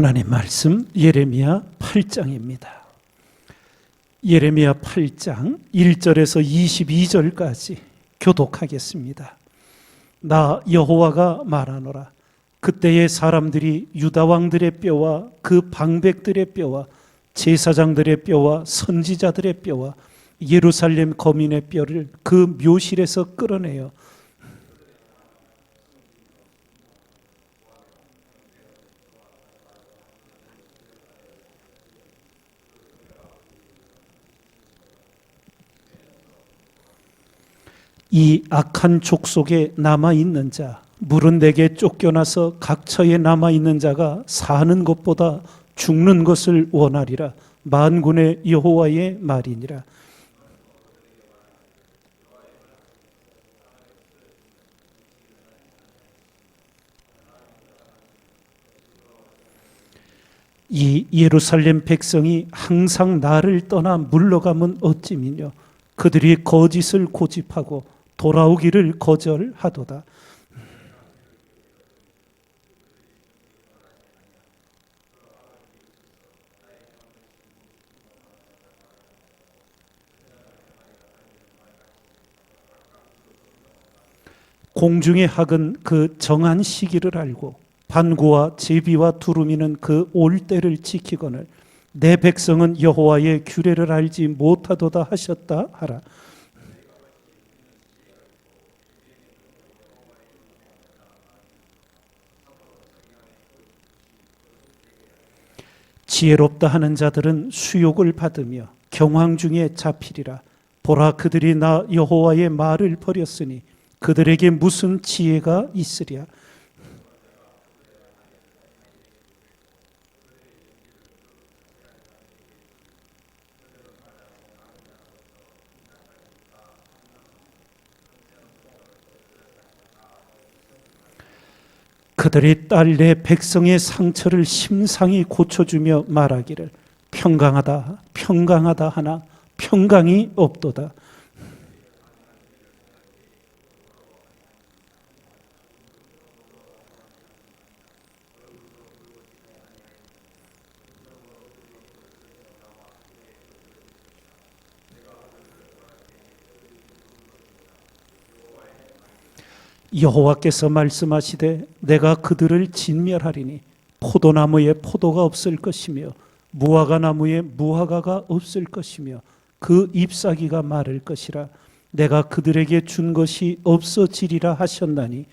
하나님 말씀 예레미야 8장입니다. 예레미야 8장 1절에서 22절까지 교독하겠습니다. 나 여호와가 말하노라. 그때의 사람들이 유다 왕들의 뼈와 그 방백들의 뼈와 제사장들의 뼈와 선지자들의 뼈와 예루살렘 거민의 뼈를 그 묘실에서 끌어내어 이 악한 족속에 남아있는 자, 물은 내게 쫓겨나서 각처에 남아있는 자가 사는 것보다 죽는 것을 원하리라. 만군의 여호와의 말이니라. 이 예루살렘 백성이 항상 나를 떠나 물러가면 어찌미뇨. 그들이 거짓을 고집하고 돌아오기를 거절하도다. 공중의 학은 그 정한 시기를 알고 반구와 제비와 두루미는 그 올 때를 지키거늘 내 백성은 여호와의 규례를 알지 못하도다 하셨다 하라. 지혜롭다 하는 자들은 수욕을 받으며 경황 중에 잡히리라. 보라, 그들이 나 여호와의 말을 버렸으니 그들에게 무슨 지혜가 있으랴. 그들이 딸 내 백성의 상처를 심상히 고쳐주며 말하기를 평강하다 평강하다 하나 평강이 없도다. 여호와께서 말씀하시되 내가 그들을 진멸하리니 포도나무에 포도가 없을 것이며 무화과 나무에 무화과가 없을 것이며 그 잎사귀가 마를 것이라. 내가 그들에게 준 것이 없어지리라 하셨나니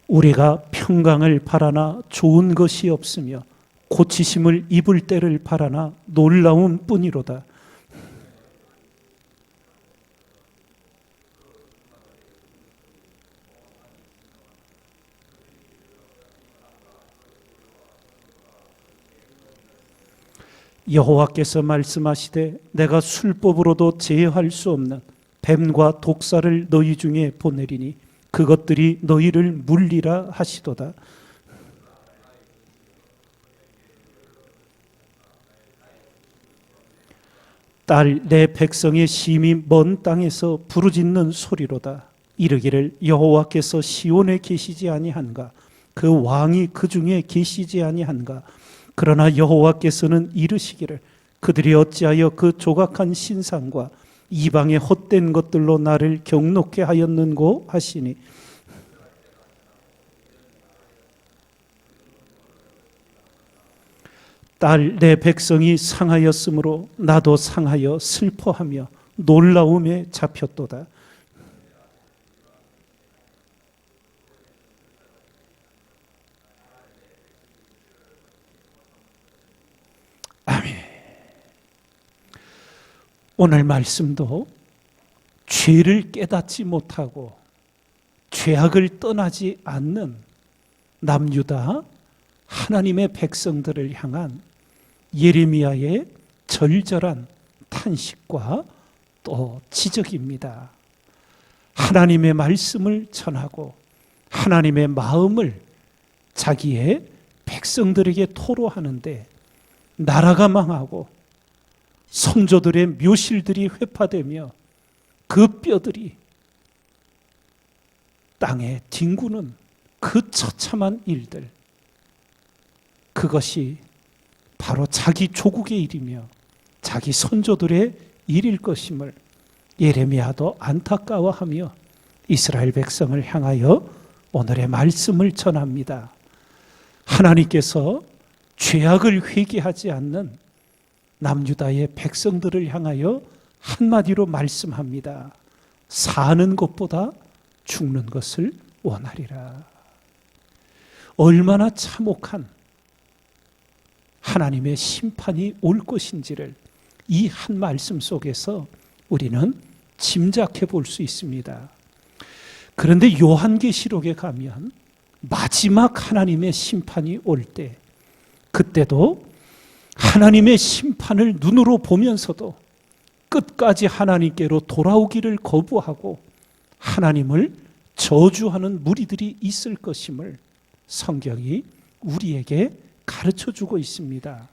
우리가 평강을 바라나 좋은 것이 없으며 고치심을 입을 때를 바라나 놀라움 뿐이로다. 여호와께서 말씀하시되 내가 술법으로도 제어할 수 없는 뱀과 독사를 너희 중에 보내리니 그것들이 너희를 물리라 하시도다. 딸 내 백성의 심히 먼 땅에서 부르짖는 소리로다. 이르기를 여호와께서 시온에 계시지 아니한가. 그 왕이 그 중에 계시지 아니한가. 그러나 여호와께서는 이르시기를 그들이 어찌하여 그 조각한 신상과 이방의 헛된 것들로 나를 경록케 하였는고 하시니 딸 내 백성이 상하였으므로 나도 상하여 슬퍼하며 놀라움에 잡혔도다. 아멘. 오늘 말씀도 죄를 깨닫지 못하고 죄악을 떠나지 않는 남유다 하나님의 백성들을 향한 예레미야의 절절한 탄식과 또 지적입니다. 하나님의 말씀을 전하고 하나님의 마음을 자기의 백성들에게 토로하는데 나라가 망하고 선조들의 묘실들이 회파되며 그 뼈들이 땅에 뒹구는 그 처참한 일들, 그것이 바로 자기 조국의 일이며 자기 선조들의 일일 것임을 예레미야도 안타까워하며 이스라엘 백성을 향하여 오늘의 말씀을 전합니다. 하나님께서 죄악을 회개하지 않는 남유다의 백성들을 향하여 한마디로 말씀합니다. 사는 것보다 죽는 것을 원하리라. 얼마나 참혹한 하나님의 심판이 올 것인지를 이 한 말씀 속에서 우리는 짐작해 볼 수 있습니다. 그런데 요한계시록에 가면 마지막 하나님의 심판이 올 때, 그때도 하나님의 심판을 눈으로 보면서도 끝까지 하나님께로 돌아오기를 거부하고 하나님을 저주하는 무리들이 있을 것임을 성경이 우리에게 가르쳐 주고 있습니다.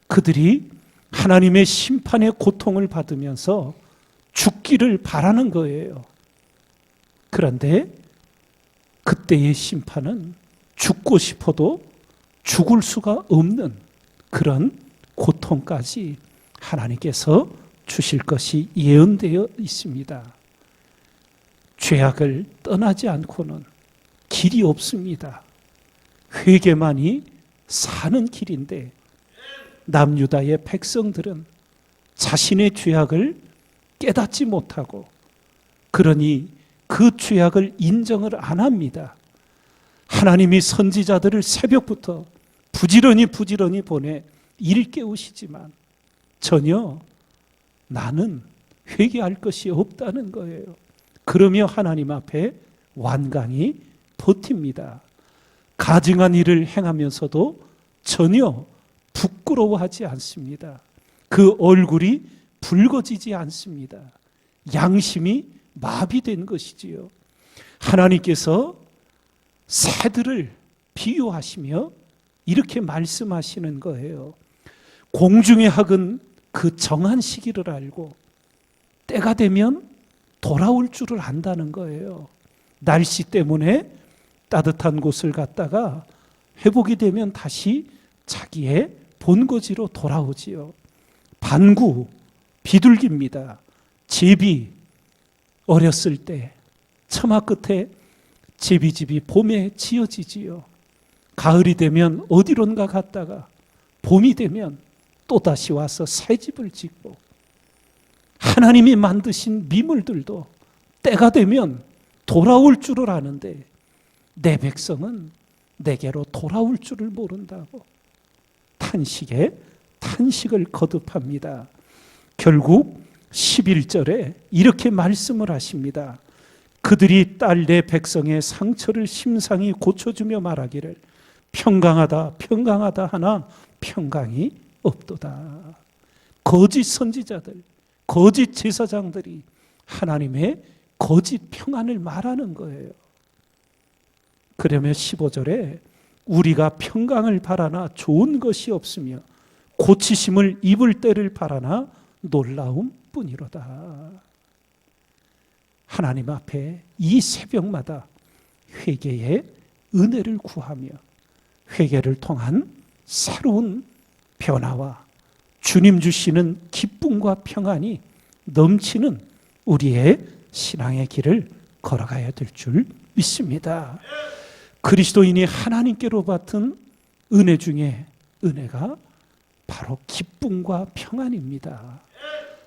그들이 하나님의 심판의 고통을 받으면서 죽기를 바라는 거예요. 그런데 그때의 심판은 죽고 싶어도 죽을 수가 없는 그런 고통까지 하나님께서 주실 것이 예언되어 있습니다. 죄악을 떠나지 않고는 길이 없습니다. 회개만이 사는 길인데 남유다의 백성들은 자신의 죄악을 깨닫지 못하고 그러니 그 죄악을 인정을 안 합니다. 하나님이 선지자들을 새벽부터 부지런히 보내 일깨우시지만 전혀 나는 회개할 것이 없다는 거예요. 그러며 하나님 앞에 완강히 버팁니다. 가증한 일을 행하면서도 전혀 부끄러워하지 않습니다. 그 얼굴이 붉어지지 않습니다. 양심이 마비된 것이지요. 하나님께서 새들을 비유하시며 이렇게 말씀하시는 거예요. 공중의 학은 그 정한 시기를 알고 때가 되면 돌아올 줄을 안다는 거예요. 날씨 때문에 따뜻한 곳을 갔다가 회복이 되면 다시 자기의 본거지로 돌아오지요. 반구, 비둘기입니다. 제비, 어렸을 때 처마 끝에 제비집이 봄에 지어지지요. 가을이 되면 어디론가 갔다가 봄이 되면 또다시 와서 새 집을 짓고, 하나님이 만드신 미물들도 때가 되면 돌아올 줄을 아는데 내 백성은 내게로 돌아올 줄을 모른다고 탄식에 탄식을 거듭합니다. 결국 11절에 이렇게 말씀을 하십니다. 그들이 딸 내 백성의 상처를 심상히 고쳐주며 말하기를 평강하다 평강하다 하나 평강이 없도다. 거짓 선지자들, 거짓 제사장들이 하나님의 거짓 평안을 말하는 거예요. 그러며 15절에 우리가 평강을 바라나 좋은 것이 없으며 고치심을 입을 때를 바라나 놀라움 뿐이로다. 하나님 앞에 이 새벽마다 회개의 은혜를 구하며 회개를 통한 새로운 변화와 주님 주시는 기쁨과 평안이 넘치는 우리의 신앙의 길을 걸어가야 될 줄 믿습니다. 그리스도인이 하나님께로 받은 은혜 중에 은혜가 바로 기쁨과 평안입니다.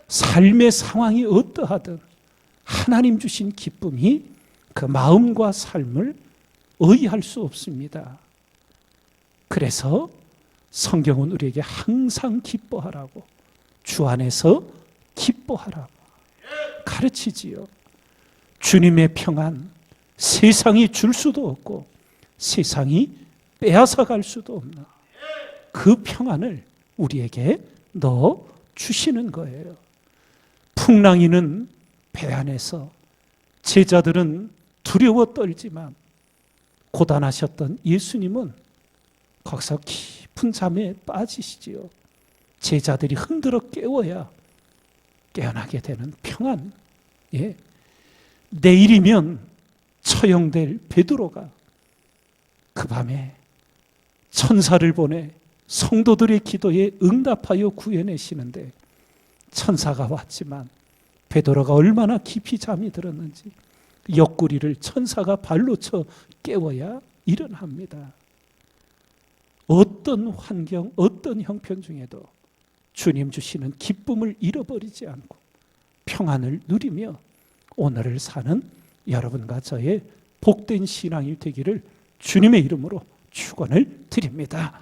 삶의 상황이 어떠하든 하나님 주신 기쁨이 그 마음과 삶을 의의할 수 없습니다. 그래서 성경은 우리에게 항상 기뻐하라고, 주 안에서 기뻐하라고 가르치지요. 주님의 평안, 세상이 줄 수도 없고 세상이 빼앗아 갈 수도 없나 그 평안을 우리에게 넣어 주시는 거예요. 풍랑이는 배 안에서 제자들은 두려워 떨지만 고단하셨던 예수님은 거기서 깊은 잠에 빠지시지요. 제자들이 흔들어 깨워야 깨어나게 되는 평안. 예. 내일이면 처형될 베드로가 그 밤에 천사를 보내 성도들의 기도에 응답하여 구해내시는데, 천사가 왔지만 베드로가 얼마나 깊이 잠이 들었는지 옆구리를 천사가 발로 쳐 깨워야 일어납니다. 어떤 환경, 어떤 형편 중에도 주님 주시는 기쁨을 잃어버리지 않고 평안을 누리며 오늘을 사는 여러분과 저의 복된 신앙이 되기를 주님의 이름으로 축원을 드립니다.